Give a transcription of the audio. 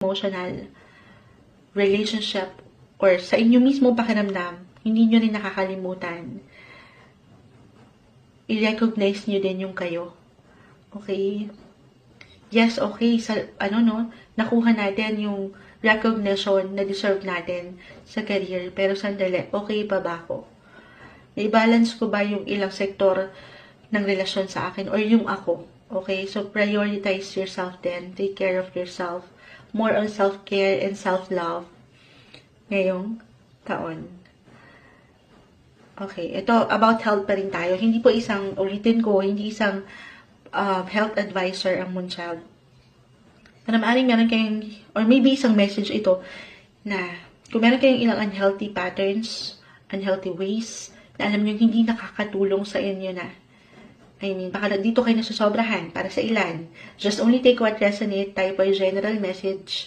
emotional relationship or sa inyo mismo pakiramdam, hindi nyo rin nakakalimutan. I-recognize nyo din yung kayo. Okay? Yes, okay. Nakuha natin yung recognition na deserve natin sa career. Pero sandali, okay pa ba ako? I-balance ko ba yung ilang sektor ng relasyon sa akin or yung ako? Okay? So, prioritize yourself then. Take care of yourself. More on self-care and self-love ngayong taon. Okay, ito about health pa rin tayo. Hindi po ulitin ko, hindi isang health advisor ang Moonchild. Para maaaring meron kayong, or maybe isang message ito, na kung meron kayong ilang unhealthy patterns, unhealthy ways, na alam nyo hindi nakakatulong sa inyo na. Baka dito kayo nasusobrahan para sa ilan. Just only take what resonate, tayo po yung general message.